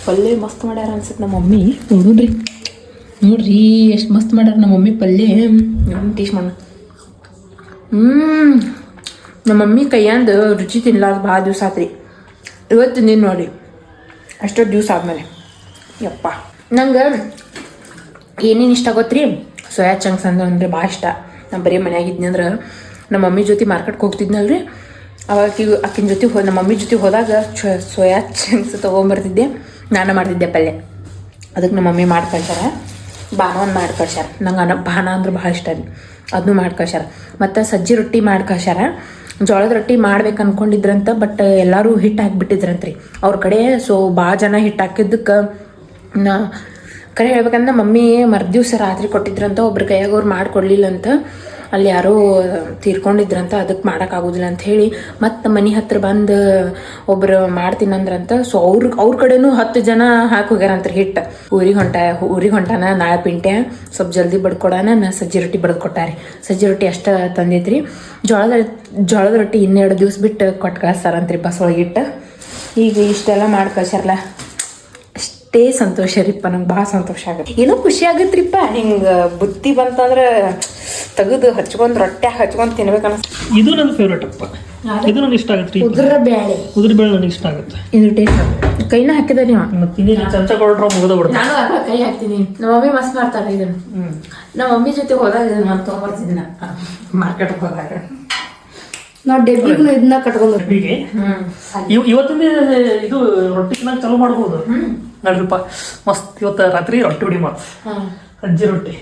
ಪಲ್ಯ ಮಸ್ತ್ ಮಾಡ್ಯಾರ ಅನ್ಸುತ್ತೆ ನಮ್ಮ ಮಮ್ಮಿ ನೋಡ್ರಿ ಎಷ್ಟು ಮಸ್ತ್ ಮಾಡ್ಯಾರ ನಮ್ಮ ಮಮ್ಮಿ ಪಲ್ಯ ಟೇಸ್ಟ್ ಮಾಡ ನಮ್ಮ ಮಮ್ಮಿ ಕೈಯಂದು ರುಚಿ ತಿನ್ಲಾರ್ದು ಭಾಳ ದಿವಸ ಆತ್ರಿ ಇವತ್ತು ನೀನು ನೋಡಿ ಅಷ್ಟೊತ್ತು ದಿವಸ ಆದ್ಮೇಲೆ ಯಪ್ಪ ನಂಗೆ ಏನೇನು ಇಷ್ಟ ಗೊತ್ತ್ರಿ ಸೋಯಾ ಚಂಕ್ಸ್ ಅಂದ್ರೆ ಭಾಳ ಇಷ್ಟ ನಾನು ಬರೀ ಮನ್ಯಾಗಿದ್ನಿ ಅಂದ್ರೆ ನಮ್ಮ ಮಮ್ಮಿ ಜೊತೆ ಮಾರ್ಕೆಟ್ಗೆ ಹೋಗ್ತಿದ್ನಲ್ರಿ ಅವಾಗ ಆಕಿನ ಜೊತೆ ನಮ್ಮ ಮಮ್ಮಿ ಜೊತೆ ಹೋದಾಗ ಸೋಯಾ ಚಂಕ್ಸ್ ತೊಗೊಂಬರ್ತಿದ್ದೆ ನಾನು ಮಾಡ್ತಿದ್ದೆ ಪಲ್ಯ ಅದಕ್ಕೆ ನಮ್ಮ ಮಮ್ಮಿ ಮಾಡಿ ಕಳ್ಸ್ಯಾರ ಬಾನವನ್ನು ಮಾಡಿ ಕಳ್ಸ್ಯಾರ ನಂಗೆ ಬಾನ ಅಂದ್ರೆ ಭಾಳ ಇಷ್ಟ ರೀ ಅದನ್ನು ಮಾಡಿ ಕಳ್ಸ್ಯಾರ ಮತ್ತು ಸಜ್ಜಿ ರೊಟ್ಟಿ ಮಾಡಿ ಕಳ್ಸ್ಯಾರ ಜೋಳದ ರೊಟ್ಟಿ ಮಾಡ್ಬೇಕು ಅನ್ಕೊಂಡಿದ್ರಂತ ಬಟ್ ಎಲ್ಲರೂ ಹಿಟ್ಟು ಹಾಕಿಬಿಟ್ಟಿದ್ರಂತ್ರಿ ಅವ್ರ ಕಡೆ ಸೊ ಭಾಳ ಜನ ಹಿಟ್ಟು ಹಾಕಿದ್ದಕ್ಕೆ ನಾ ಕರೆ ಹೇಳ್ಬೇಕಂದ್ರೆ ಮಮ್ಮಿ ಮರ್ದಿವ್ಸ ರಾತ್ರಿ ಕೊಟ್ಟಿದ್ರಂತ ಒಬ್ರ ಕೈಯಾಗ ಅವ್ರು ಮಾಡಿಕೊಡ್ಲಿಲ್ಲ ಅಂತ ಅಲ್ಲಿ ಯಾರೋ ತೀರ್ಕೊಂಡಿದ್ರಂತ ಅದಕ್ಕೆ ಮಾಡೋಕ್ಕಾಗೋದಿಲ್ಲ ಅಂತ ಹೇಳಿ ಮತ್ತು ಮನೆ ಹತ್ರ ಬಂದು ಒಬ್ರು ಮಾಡ್ತೀನಂದ್ರಂತ ಸೊ ಅವ್ರ ಕಡೆನೂ 10 ಜನ ಹಾಕಿ ಹೋಗ್ಯಾರಂತ್ರಿ ಹಿಟ್ಟು ಊರಿಗೆ ಹೊಂಟಾನ ನಾಳೆ ಪಿಂಟೆ ಸ್ವಲ್ಪ ಜಲ್ದಿ ಬಡ್ಕೊಡೋಣ ನಾ ಸಜ್ಜಿ ರೊಟ್ಟಿ ಬಡ್ದು ಕೊಟ್ಟಾರೆ ಸಜ್ಜಿ ರೊಟ್ಟಿ ಅಷ್ಟು ತಂದಿದ್ರಿ ಜೋಳದ ರೊಟ್ಟಿ 2 ದಿವ್ಸ ಬಿಟ್ಟು ಕೊಟ್ಟು ಕಳಿಸ್ತಾರಂತ್ರಿ ಬಸ್ ಒಳಗಿಟ್ಟು ಈಗ ಇಷ್ಟೆಲ್ಲ ಮಾಡಿ ಕಳ್ಸ್ಯಾರಲ್ಲ ಅಷ್ಟೇ ಸಂತೋಷ ರೀಪ್ಪ ನಂಗೆ ಭಾಳ ಸಂತೋಷ ಆಗುತ್ತೆ ಏನೋ ಖುಷಿ ಆಗತ್ರಿಪ್ಪ ಹಿಂಗೆ ಬುತ್ತಿ ಬಂತಂದ್ರೆ ತೆಗೆದು ಹಚ್ಕೊಂಡು ರೊಟ್ಟೆ ಹಚ್ಕೊಂಡು ತಿನ್ಬೇಕನ್ನ ಇದು ನನ್ನ ಫೇವ್ರೇಟ್ ಅಪ್ಪ ಇದು ನನಗೆ ಇಷ್ಟ ಆಗುತ್ತೆ ಉದ್ರ ಬೇಳೆ ನನಗೆ ಇಷ್ಟ ಆಗುತ್ತೆ ಇದು ಟೇಸ್ಟ್ ಕೈನ ಹಾಕಿದ ನೀವು ಮತ್ತೆ ಇನ್ನೇನು ಚಮಚ ಕೊಡ್ರ ಮುಗಿದ ಬಿಡ್ತಾರೆ ನಾನು ಅದ ಕೈ ಹಾಕ್ತೀನಿ ನಮ್ಮ ಮಮ್ಮಿ ಮಸ್ತ್ ಮಾಡ್ತಾರೆ ಇದನ್ನು ನಮ್ಮ ಮಮ್ಮಿ ಜೊತೆ ಹೋದಾಗ ಇದನ್ನು ನಾನು ತೊಗೊಂಬರ್ತಿದ್ನ ಮಾರ್ಕೆಟ್ಗೆ ಹೋದಾಗ ನಾವು ಡೆಬ್ಬಿಗೂ ಇದನ್ನ ಕಟ್ಕೊಂಡು ಹೀಗೆ ಇವತ್ತಿಂದ ಇದು ರೊಟ್ಟಿ ತಿನ್ನಕ್ ಚಾಲೂ ಮಾಡ್ಬೋದು ನೋಡ್ರಿಪ್ಪ ಮಸ್ತ್ ಇವತ್ತು ರಾತ್ರಿ ರೊಟ್ಟಿ ಹೊಡಿ ಮಾತು ಸಜ್ಜಿ ರೊಟ್ಟಿ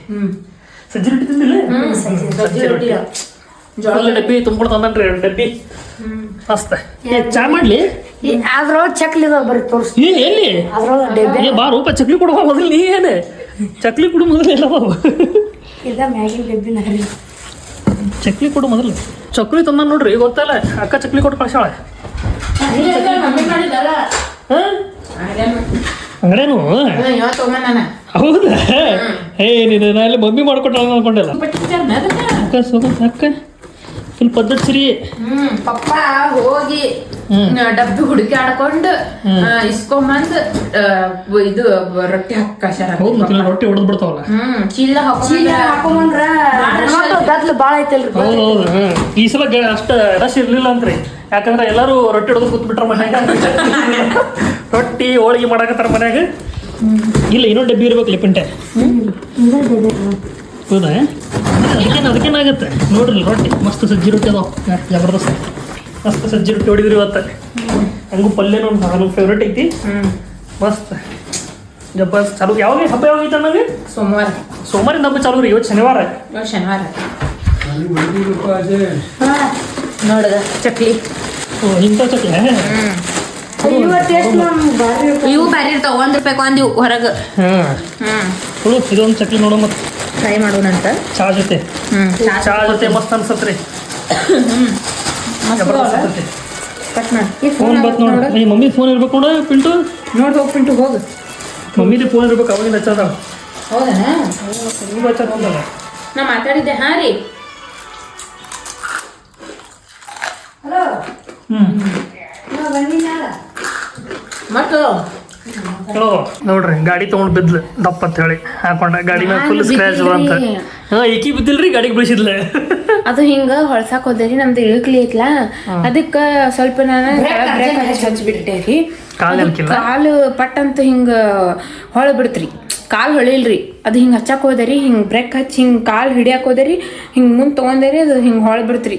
ತಿಂದಿಲ್ಲ ಸಜ್ಜಿ ರೊಟ್ಟಿ ಜೋಳದ ಡಬ್ಬಿ ತುಂಬಿಕೊಂಡು ತಂದನ್ರಿ 2 ಡಬ್ಬಿ ಮಸ್ತ್ ಚಾ ಮಾಡ್ಲಿ ಅದ್ರೊಳಗೆ ಚಕ್ಲಿ ಇದಾವ ಬರೀ ತೋರಿಸ್ ಎಲ್ಲಿ ಅದ್ರೊಳಗೆ ಡೆಬ್ಬಿ ಬಾ ರೂಪ ಚಕ್ಲಿ ಕೊಡುವ ಮೊದಲು ನೀ ಏನೇ ಚಕ್ಲಿ ಕೊಡು ಮೊದಲು ಎಲ್ಲ ಇದ ಮ್ಯಾಗಿನ ಡೆಬ್ಬಿನ ಹರಿ ಚಕ್ಲಿ ಕೊಡು ಮೊದಲು ಚಕ್ಲಿ ತಂದ ನೋಡ್ರಿ ಗೊತ್ತಲ್ಲ ಅಕ್ಕ ಚಕ್ಲಿ ಕೊಟ್ಟು ಕಳ್ಸಾಳ ಅಂಗಡೇನು ಹೌದಾ ನೀನು ಅಲ್ಲಿ ಮಮ್ಮಿ ಮಾಡ್ಕೊಟ್ಟ ಅನ್ಕೊಂಡಲ್ಲ ಅಕ್ಕ ಫುಲ್ ಪದ್ಧತಿ ಸಿರಿ ಪಪ್ಪ ಹೋಗಿ ಡಬ್ಬಿ ಹುಡುಕಿ ಆಡ್ಕೊಂಡು ಇಸ್ಕೊಂಬಂದು ಇದು ರೊಟ್ಟಿ ಹಾಕಾಶಾರ ಹೌದು ಮತ್ತೆ ರೊಟ್ಟಿ ಹೊಡೆದ್ ಬಿಡ್ತಾವಲ್ಲ ಚೀಲ ಹಾಕೊಂಡ್ರ ಗದ್ಲು ಭಾಳ ಐತಲ್ರಿ ಹೌದೌದು ಈ ಸಲ ಅಷ್ಟ ರಶ್ ಇರ್ಲಿಲ್ಲ ಅಂತ್ರಿ ಯಾಕಂದ್ರೆ ಎಲ್ಲಾರು ರೊಟ್ಟಿ ಹೊಡೆದು ಕೂತ್ಬಿಟ್ರ ಮನ್ಯಾಗ ರೊಟ್ಟಿ ಹೋಳಿಗೆ ಮಾಡಾಕತ್ತಾರ ಮನ್ಯಾಗ ಇಲ್ಲ ಇನ್ನೊಂದು ಡಬ್ಬಿ ಇರ್ಬೇಕು ಲಿಪಿಂಟೆ ಹೌದಾ ಅದಕ್ಕೇನಾಗುತ್ತೆ ನೋಡ್ರಿ ರೊಟ್ಟಿ ಮಸ್ತ್ ಸಜ್ಜಿ ರೊಟ್ಟಿ ಅದಾವ ಜಬರ್ದಸ್ತ್ ಮಸ್ತ್ ಸಜ್ಜಿ ರೊಟ್ಟಿ ಹೊಡಿದ್ರಿ ಇವತ್ತು ಹಂಗೂ ಪಲ್ಯನೂ ನನ್ನ ಫೇವ್ರೇಟ್ ಐತಿ ಮಸ್ತ್ ಜಬರ್ದಸ್ತ್ ಚಾಲು ಯಾವಾಗ ಹಬ್ಬ ಯಾವಾಗ ಐತೆ ನನಗೆ ಸೋಮವಾರಿಂದ ಹಬ್ಬ ಚಾಲು ರೀ ಇವತ್ತು ಶನಿವಾರ ನೋಡದ ಚಕ್ಲಿ ಇಂಥ ಚಕ್ಲಿ ಇವು ಬ್ಯಾರಿ ಇರ್ತಾವ ₹1 ಒಂದಿವು ಹೊರಗೆ ಇದೊಂದು ಚಕ್ಲಿ ನೋಡೋ ಮತ್ತೆ ಟ್ರೈ ಮಾಡೋಣಂತ ಚಾ ಜೊತೆ ಮಸ್ತ್ ಅನ್ಸತ್ರಿ ಕಟ್ ಮಾಡಿ ಫೋನ್ ಬತ್ ನೋಡಿ ಮಮ್ಮಿ ಫೋನ್ ಇರ್ಬೇಕು ನೋಡ ಪಿಂಟು ನೋಡಿ ಹೋಗಿ ಪಿಂಟು ಹೋಗು ಮಮ್ಮಿದು ಫೋನ್ ಇರ್ಬೇಕು ಅವಾಗಿಂದ ಹಚ್ಚದ ಹೌದಾ ಹಚ್ಚದ ನಾ ಮಾತಾಡಿದ್ದೆ ಹಾ ರೀ ಮತ್ತು ನೋಡ್ರಿ ಗಾಡಿ ತಗೊಂಡ್ ಬಿದ್ಲು ದಪ್ಪ ಅಂತ ಹೇಳಿ ಹಾಕೊಂಡ ಗಾಡಿ ಮೇಲೆ ಫುಲ್ ಸ್ಕ್ರಾಚ್ ಅಂತ ಏಕಿ ಬಿದ್ದಿಲ್ರಿ ಗಾಡಿಗೆ ಬೀಳಿಸಿದ್ಲೆ ಅದು ಹಿಂಗ ಹೊಳ್ಸಾಕ್ ಹೋದ್ರಿ ನಮ್ದು ಇಳಕ್ಲಿ ಐತ್ಲ ಅದಕ್ಕ ಸ್ವಲ್ಪ ನಾನು ಬ್ರೇಕ್ ಹಚ್ಚಿಬಿಟ್ಟೇರಿ ಕಾಲು ಪಟ್ ಅಂತ ಹಿಂಗ ಹೊಳ ಬಿಡ್ತ್ರಿ ಕಾಲ್ ಹೊಳಿಲ್ರಿ ಅದು ಹಿಂಗ ಹಚ್ಚಾಕ್ ಹೋದರಿ ಹಿಂಗ್ ಬ್ರೇಕ್ ಹಚ್ಚಿ ಹಿಂಗ್ ಕಾಲ್ ಹಿಡಿಯಾಕ್ ಹೋದರಿ ಹಿಂಗ್ ಮುಂದ್ ತಗೊಂಡರಿ ಅದು ಹಿಂಗ್ ಹೊಳ ಬಿಡ್ತ್ರಿ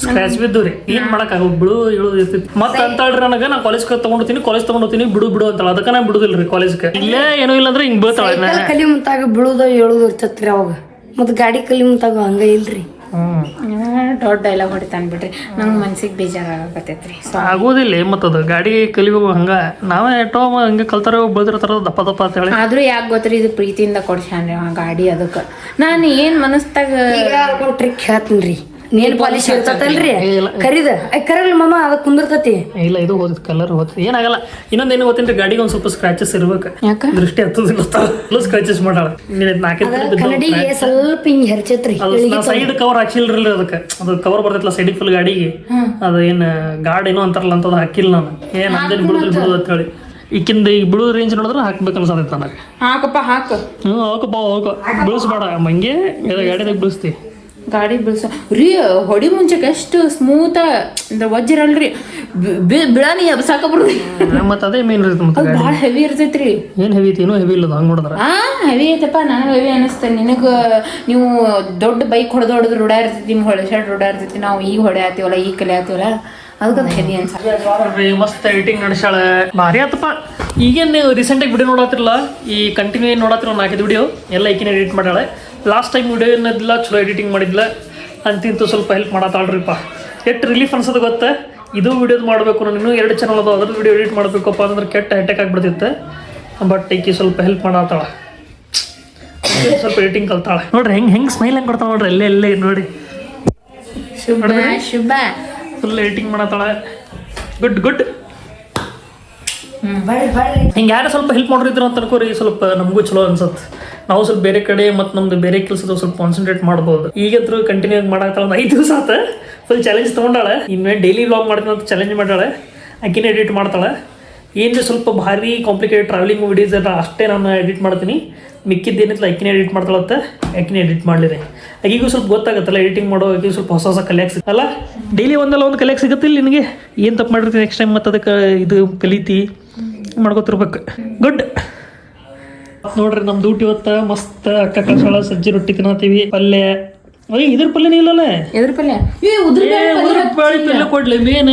ಸ್ಕ್ರಾಚ್ ಬಿದ್ದು ರೀ ಏನ್ ಮಾಡಕ್ ಆಗ ಬಿಡು ಇಳುದು ಇರ್ತೈತಿ ಮತ್ತ ಅಂತಾಳ್ರಿ ನನಗ ನಾ ಕಾಲೇಜ್ ತಗೊಂಡೋತೀನಿ ಕಾಲೇಜ್ ತಗೊಂಡೋತೀನಿ ಬಿಡು ಅಂತಾಳ ಅದಕ್ಕ ನಾ ಬಿಡುದಿಲ್ರಿ ಕಾಲೇಜ್ಗೆ ಇಲ್ಲೇ ಏನೂ ಇಲ್ಲ ಅಂದ್ರೆ ಹಿಂಗ್ ಬೀಳ್ತಾಳ ಕಲಿ ಮುಂತಾಗ ಬೀಳುದ ಹೇಳುದು ಇರ್ತೈತ್ರಿ ಅವಾಗ ಮತ್ ಗಾಡಿ ಕಲಿ ಮುಂತಾಗ ಹಂಗ ಇಲ್ರಿ ದೊಡ್ಡ ಡೈಲಾಗ್ ಹೊಡಿತಾನ್ ಬಿಡ್ರಿ ನಂಗೆ ಮನ್ಸಿಗೆ ಬೇಜಾರಾಗತ್ತೈತ್ರಿ ಆಗೋದಿಲ್ಲ ಮತ್ತದು ಗಾಡಿ ಕಲಿಬೇಕು ಹಂಗ ನಾವೇ ಎಷ್ಟೋ ಹಂಗೆ ಕಲ್ತಾರ ಬೆಳೆದಿರ್ತಾರ ದಪ್ಪ ದಪ್ಪ ಅಂತ ಹೇಳಿ ಆದ್ರೂ ಯಾಕೆ ಗೊತ್ತ್ರಿ ಇದು ಪ್ರೀತಿಯಿಂದ ಕೊಡ್ಸ್ಯಾನ್ರಿ ಆ ಗಾಡಿ ಅದಕ್ಕೆ ನಾನು ಏನ್ ಮನಸ್ತಾಗ ಟ್ರಿಕ್ ಹೇಳ್ತೀನ್ರಿ ನೇಲ್ ಪಾಲಿಶ್ ಇರ್ತೈತಲ್ರಿ ಕರಿದ ಕರಲ್ ಮಮ್ಮ ಅದ ಕುಂದಿರ್ತತಿ ಇಲ್ಲ ಇದು ಹೋದ್ ಕಲರ್ ಹೋಗ್ತದೆ ಏನಾಗಲ್ಲ ಇನ್ನೊಂದೇನು ಗೊತ್ತೇನ್ರಿ ಗಾಡಿಗೆ ಒಂದ್ ಸ್ವಲ್ಪ ಸ್ಕ್ರಾಚಸ್ ಇರ್ಬೇಕು ಯಾಕ ದೃಷ್ಟಿ ಹತ್ತದಿಲ್ಲ ಸ್ಕ್ರಾಚಸ್ ಮಾಡಾಳ ಕನ್ನಡಿಗೆ ಸ್ವಲ್ಪ ಹಿಂಗ್ ಹೆರ್ಚೈತ್ರಿ ಸೈಡ್ ಕವರ್ ಹಾಕಿಲ್ರಿ ಅದಕ್ಕೆ ಅದು ಕವರ್ ಬರ್ತೈತಲ್ಲ ಸೈಡಿಗೆ ಫುಲ್ ಗಾಡಿಗೆ ಅದು ಏನ್ ಗಾರ್ಡ್ ಏನೋ ಅಂತಾರಲ್ಲ ಅಂತದ್ ಹಾಕಿಲ್ಲ ನಾನು ಏನ್ ಅಂದೇನು ಬಿಡುದಿಲ್ಲ ಅಂತ ಹೇಳಿ ಈಕಿಂದ ಈಗ ಬಿಡು ರೇಂಜ್ ನೋಡಿದ್ರೆ ಹಾಕ್ಬೇಕು ಅನ್ಸತೈತೆ ನನಗೆ ಹಾಕಪ್ಪ ಹಾಕು ಹಾಕಪ್ಪ ಬಿಳಿಸ್ಬೇಡ ಮಂಗೆ ಗಾಡಿದಾಗ ಬಿಡಿಸ್ತಿ ಗಾಡಿ ಬಿಡ್ಸ ರೀ ಹೊಡಿ ಮುಂಚೆಗೆ ಎಷ್ಟು ಸ್ಮೂತ ಅಂದ್ರೆ ವಜ್ರಲ್ರಿ ಬಿಳಾನಿ ಎಬ್ಸಾಕ ಬರುದ್ರಿ ಮತ್ತೆ ಅದೇ ಮೇನ್ ಇರ್ತೈತೆ ಅದು ಭಾಳ ಹೆವಿ ಇರ್ತೈತ್ರಿ ಏನ್ ಹೆವಿ ಐತಿ ಏನೋ ಹೆವಿ ಇಲ್ಲ ಹಂಗ್ ನೋಡಿದ್ರ ಹೆವಿ ಐತಪ್ಪ ನನಗೆ ಹೆವಿ ಅನಿಸ್ತ ನಿನಗ ನೀವು ದೊಡ್ಡ ಬೈಕ್ ಹೊಡೆದು ರೂಢ ಇರ್ತೈತಿ ನಿಮ್ಗೆ ಹೊಳೆ ಶರ್ಟ್ ರೂಢ ಇರ್ತೈತಿ ನಾವು ಈಗ ಹೊಡೆ ಆತೀವಲ್ಲ ಈಗ ಕಲೆ ಆತೀವಲ್ಲ ಅದಕ್ಕೆ ಹೆವಿ ಅನ್ಸ ಮಸ್ತ್ ಎಡಿಟಿಂಗ್ ನಡೆಸಾಳ ಭಾರಿ ಆತಪ್ಪ ಈಗೇನು ನೀವು ರೀಸೆಂಟಾಗಿ ವಿಡಿಯೋ ನೋಡತ್ತಿರಲ್ಲ ಈ ಕಂಟಿನ್ಯೂ ಏನು ನೋಡತ್ತಿರೋ 4 ವಿಡಿಯೋ ಎಲ್ಲ ಈಕಿನ ಎಡಿಟ್ ಮಾಡ್ಯಾಳೆ ಲಾಸ್ಟ್ ಟೈಮ್ ವಿಡಿಯೋ ಏನದಿಲ್ಲ ಚಲೋ ಎಡಿಟಿಂಗ್ ಮಾಡಿದ್ಲ ಅಂತಿಂತೂ ಸ್ವಲ್ಪ ಹೆಲ್ಪ್ ಮಾಡತ್ತಾಳ್ರಿಪ್ಪ ಎಷ್ಟು ರಿಲೀಫ್ ಅನ್ಸೋದು ಗೊತ್ತಾ ಇದು ವಿಡಿಯೋದು ಮಾಡಬೇಕು ನಾನು ಇನ್ನೂ 2 ಚಾನಲ್ ಅದಾವ ಅದ್ರದ್ದು ವಿಡಿಯೋ ಎಡಿಟ್ ಮಾಡಬೇಕಪ್ಪ ಅಂದ್ರೆ ಕೆಟ್ಟ ಅಟ್ಯಾಕ್ ಆಗಿಬಿಡ್ತಿತ್ತು ಬಟ್ ಈಕಿ ಸ್ವಲ್ಪ ಹೆಲ್ಪ್ ಮಾಡತ್ತಾಳ ಸ್ವಲ್ಪ ಎಡಿಟಿಂಗ್ ಕಲ್ತಾಳೆ ನೋಡ್ರಿ ಹೆಂಗೆ ಸ್ಮೈಲ್ ಹೆಂಗೆ ಕೊಡ್ತಾಳೆ ನೋಡ್ರಿ ಎಲ್ಲೇ ನೋಡಿ ಶುಭ ಫುಲ್ ಎಡಿಟಿಂಗ್ ಮಾಡತ್ತಾಳೆ ಗುಡ್ ಹಿಂಗೆ ಯಾರು ಸ್ವಲ್ಪ ಹೆಲ್ಪ್ ಮಾಡಿದ್ರು ಅಂತ ಅನ್ಕೋರಿ ಸ್ವಲ್ಪ ನಮಗೂ ಚಲೋ ಅನ್ಸತ್ತೆ ನಾವು ಸ್ವಲ್ಪ ಬೇರೆ ಕಡೆ ಮತ್ತು ನಮ್ದು ಬೇರೆ ಕೆಲಸದ ಸ್ವಲ್ಪ ಕಾನ್ಸಂಟ್ರೇಟ್ ಮಾಡ್ಬೋದು ಈಗಂತೂ ಕಂಟಿನ್ಯೂ ಆಗಿ ಮಾಡಾಕ್ತಾಳೆ ಒಂದು 5 ದಿವಸ ಆತ ಫುಲ್ ಚಾಲೆಂಜ್ ತೊಗೊಂಡಾಳೆ ಇನ್ನು ಡೈಲಿ ವ್ಲಾಗ್ ಮಾಡ್ತೀನಿ ಅಂತ ಚಾಲೆಂಜ್ ಮಾಡ್ಯಾಳೆ ಆಕಿನ ಎಡಿಟ್ ಮಾಡ್ತಾಳೆ ಏನು ಸ್ವಲ್ಪ ಭಾರಿ ಕಾಂಪ್ಲಿಕೇಟೆಡ್ ಟ್ರಾವೆಲಿಂಗ್ ವಿಡಿಯೋಸ್ ಎಲ್ಲ ಅಷ್ಟೇ ನಾನು ಎಡಿಟ್ ಮಾಡ್ತೀನಿ ಮಿಕ್ಕಿದ್ದೇನಿಲ್ಲ ಆಕಿನ ಎಡಿಟ್ ಮಾಡ್ತಾಳತ್ತೆ ಆಕಿನ ಎಡಿಟ್ ಮಾಡಲಿದೆ ಆಕಿಗೂ ಸ್ವಲ್ಪ ಗೊತ್ತಾಗುತ್ತಲ್ಲ ಎಡಿಟಿಂಗ್ ಮಾಡೋ ಆಕಿಗೂ ಸ್ವಲ್ಪ ಹೊಸ ಕಲಿಯಾಕ್ ಸಿಗಲ್ಲ ಡೈಲಿ ಒಂದಲ್ಲ ಒಂದು ಕಲಿಯಾಕ್ ಸಿಗುತ್ತಿಲ್ಲ ನಿನಗೆ ಏನು ತಪ್ಪು ಮಾಡಿರ್ತೀನಿ ನೆಕ್ಸ್ಟ್ ಟೈಮ್ ಮತ್ತು ಅದಕ್ಕೆ ಇದು ಕಲಿತಿ ಮಾಡ್ಕೊತಿರ್ಬೇಕು ಗುಡ್ ನೋಡ್ರಿ ನಮ್ದು ಊಟ ಇವತ್ತು ಮಸ್ತ್ ಅಕ್ಕ ಕಳ್ಸೋಳ ಸಜ್ಜಿ ರೊಟ್ಟಿ ತಿನ್ನತ್ತೀವಿ ಪಲ್ಯ ಇದ್ರ ಪಲ್ಯನೇ ಇಲ್ಲಲ್ಲ ಎದ್ರ ಪಲ್ಯ ಉದುರುಬೇಳೆ ಪಲ್ಯ ಕೊಡ್ಲಿ ಮೇನ್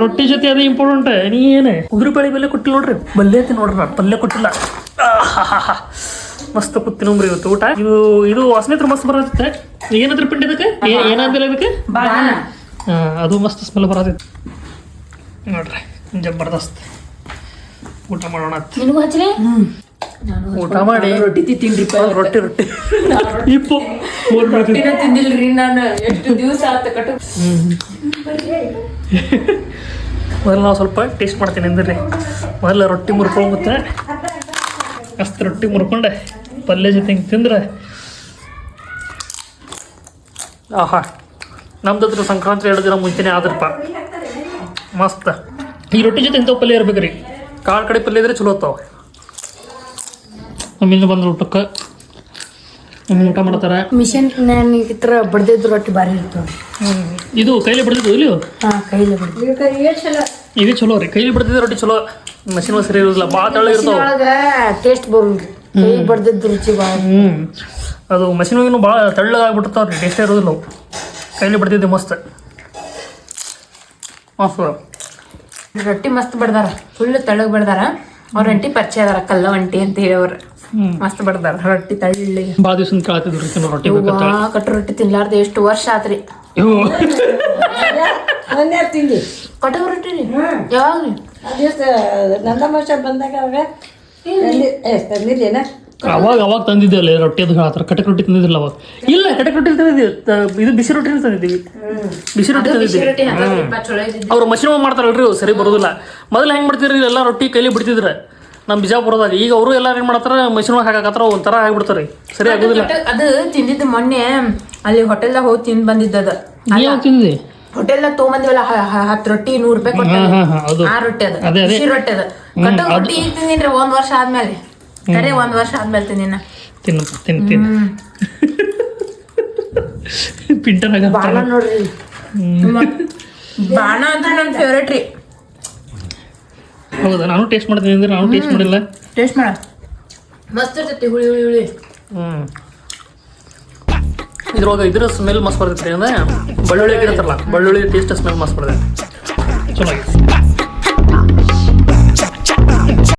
ರೊಟ್ಟಿ ಜೊತೆ ಅದೇ ಇಂಪಾರ್ಟೆಂಟ್ ನೀ ಏನು ಉದುರುಬೇಳೆ ಪಲ್ಯ ಕೊಟ್ಟಿಲ್ಲ ನೋಡ್ರಿ ಬಲ್ಲೆ ಐತಿ ನೋಡ್ರಿ ಪಲ್ಯ ಕೊಟ್ಟಿಲ್ಲ ಮಸ್ತ್ ಕೂತಿನಂಬ್ರಿ ಇವತ್ತು ಊಟ ಇದು ವಾಸನೆ ಹತ್ರ ಮಸ್ತ್ ಬರತ್ತೆ ಏನದ್ರ ಪಿಂಡಿ ಇದಕ್ಕೆ ಏನಾದಿಲ್ಲ ಇದಕ್ಕೆ ಅದು ಮಸ್ತ್ ಸ್ಮೆಲ್ ಬರತೈತಿ ನೋಡ್ರಿ ಜಬರ್ದಸ್ತ್ ಊಟ ಮಾಡೋಣ ನಿನಗೂ ಹಚ್ಚಲಿ ಊಟ ಮಾಡಿ ರೊಟ್ಟಿ ತಿಂತೀನ್ರಿ ರೊಟ್ಟಿ ರೊಟ್ಟಿನ ತಿಂದಿಲ್ರಿ ನಾನು ಎಷ್ಟು ದಿವಸ ಆತ ಕಟ್ಟು ಮೊದಲು ನಾವು ಸ್ವಲ್ಪ ಟೇಸ್ಟ್ ಮಾಡ್ತೀನಿ ಅಂದ್ರೆ ಮೊದಲು ರೊಟ್ಟಿ ಮುರ್ಕೊಂಡ್ಬಿತ್ತೆ ಅಷ್ಟು ರೊಟ್ಟಿ ಮುರ್ಕೊಂಡೆ ಪಲ್ಯ ಜೊತೆ ಹಿಂಗೆ ತಿಂದ್ರೆ ಆಹಾ ನಮ್ದು ಸಂಕ್ರಾಂತಿ 2 ದಿನ ಮುಂಚೆನೇ ಆದ್ರಪ್ಪ ಮಸ್ತ್ ಈ ರೊಟ್ಟಿ ಜೊತೆ ಇಂಥವು ಪಲ್ಯ ಇರ್ಬೇಕು ರೀ ಕಾಳು ಕಡೆ ಪಲ್ಯ ಇದ್ರೆ ಚಲೋ ಹೋಗ್ತಾವೆ ನಮ್ಮಿಂದ ಬಂದ್ರೆ ಊಟಕ್ಕೆ ಊಟ ಮಾಡ್ತಾರೆ ಮಿಷನ್ ಇತ್ರ ಬಡ್ದಿದ್ದು ರೊಟ್ಟಿ ಭಾರಿ ಇರ್ತಾವ ಇದು ಕೈಲಿ ಬಡ್ದಿದ್ದು ಇಲ್ಲಿ ಕೈಲಿ ಬಡ್ದು ಇದು ಚಲೋ ರೀ ಕೈಲಿ ಬಡ್ದಿದ್ದು ರೊಟ್ಟಿ ಚಲೋ ಮಷಿನ್ ಸರಿ ಇರೋದಿಲ್ಲ ಭಾಳ ತಳ್ಳ ಇರ್ತಾವೆ ಟೇಸ್ಟ್ ಬರೋಲ್ರಿ ಕೈ ಬಡ್ದಿದ್ದು ರುಚಿ ಭಾಳ ಅದು ಮಷಿನ್ ಹೋಗಿನೂ ಭಾಳ ತಳ್ಳಗಾಗ್ಬಿಟ್ಟಿರ್ತಾವ ರೀ ಟೇಸ್ಟೇ ಇರೋದಿಲ್ಲ ಅವು ಕೈಲಿ ಬಡ್ದಿದ್ದೆ ಮಸ್ತ್ ಮಸ್ತ್ ರೊಟ್ಟಿ ಮಸ್ತ್ ಬಡ್ದಾರ ಫುಲ್ ತೆಳಗ್ ಬಡ್ದಾರ ಅವ್ರ ಅಂಟಿ ಪರಿಚಯ ಅದಾರ ಕಲ್ಲ ಒಂಟಿ ಅಂತ ಹೇಳವ್ರ ಮಸ್ತ್ ಬಡ್ದಾರ ರೊಟ್ಟಿ ತಳ್ಳಿಗೆ ಭಾಳ ದಿವಸ ಕೇಳತ್ತಿದ್ರು ರೊಟ್ಟಿ ಕಟ್ಟು ರೊಟ್ಟಿ ತಿನ್ಲಾರ್ದ ಎಷ್ಟು ವರ್ಷ ಆತ್ರಿ ಕಟಕ ರೊಟ್ಟಿ ರೀ ಯಾವಾಗ್ರಿ ನಂದಮೋಷ ಬಂದಾಗ ತಂದಿದ್ದೇನ ಅವಾಗ ತಂದಿದ್ದೆ ಅಲ್ಲ ರೊಟ್ಟಿ ಅದು ಹೇಳ್ತಾರೆ ಕಟಕ್ ರೊಟ್ಟಿ ತಂದಿದ್ದಿಲ್ಲ ಅವಾಗ ಇಲ್ಲ ಕಟಕ್ ರೊಟ್ಟಿ ತಂದಿದ್ದೀವಿ ಇದು ಬಿಸಿ ರೊಟ್ಟಿ ತಂದಿದ್ದೀವಿ ಬಿಸಿ ರೊಟ್ಟಿ ತಂದಿದ್ದೀವಿ ಅವ್ರು ಮಷಿನ್ ಮಾಡ್ತಾರಲ್ರಿ ಸರಿ ಬರೋದಿಲ್ಲ ಮೊದಲು ಹೆಂಗೆ ಮಾಡ್ತಿದ್ರಿ ಎಲ್ಲ ರೊಟ್ಟಿ ಕೈಲಿ ಬಿಡ್ತಿದ್ರೆ ನಮ್ಮ ಬಿಜಾಪುರದಾಗ ಈಗ ಅವರು ಎಲ್ಲ ಏನು ಮಾಡ್ತಾರೆ ಮಷಿನ್ ಒಳಗೆ ಹಾಕಾಕತ್ತಾರ ಒಂಥರ ಆಗ್ಬಿಡ್ತಾರೆ ಸರಿ ಆಗೋದಿಲ್ಲ. ಅದು ತಿಂದಿದ್ದು ಮೊನ್ನೆ ಅಲ್ಲಿ ಹೋಟೆಲ್ದಾಗ ಹೋಗಿ ತಿಂದು ಬಂದಿದ್ದದ. ಯಾವ ತಿಂದಿ ಹೋಟೆಲ್ದಾಗ ತೊಗೊಂಬಂದಿವಲ್ಲ 10 ರೊಟ್ಟಿ 100 ರೂಪಾಯಿ ಕೊಟ್ಟು ಆ ರೊಟ್ಟಿ ಅದು ಬಿಸಿ ರೊಟ್ಟಿ ಅದು ಕಟ್ಟ ರೊಟ್ಟಿ ಈಗ ತಿಂದಿನ್ರಿ 1 ವರ್ಷ ಆದ್ಮೇಲೆ. ಕರೆ 1 ವರ್ಷ ಆದ್ಮೇಲೆ ತಿಂದಿನ. ತಿನ್ನು ಪಿಂಟರ್ ಬಾಳ ನೋಡ್ರಿ ಬಾಣ ಅಂತ ನನ್ನ ಫೇವ್ರೇಟ್ ರೀ. ಹೌದಾ? ನಾನು ಟೇಸ್ಟ್ ಮಾಡ್ತೀನಿ ಅಂದ್ರೆ ನಾನು ಟೇಸ್ಟ್ ಮಾಡಿಲ್ಲ. ಟೇಸ್ಟ್ ಮಾಡ ಮಸ್ತ್ ಇರ್ತೈತಿ ಹುಳಿ ಹುಳಿ ಹುಳಿ. ಇದ್ರೊಳಗೆ ಇದ್ರ ಸ್ಮೆಲ್ ಮಸ್ತ್ ಬರ್ತೈತಿ ಅಂದ್ರೆ ಬೆಳ್ಳುಳ್ಳಿ ಇರ್ತಾರಲ್ಲ ಬೆಳ್ಳುಳ್ಳಿ ಟೇಸ್ಟ್ ಸ್ಮೆಲ್ ಮಸ್ತ್ ಬರ್ತೈತಿ ಚಲೋ.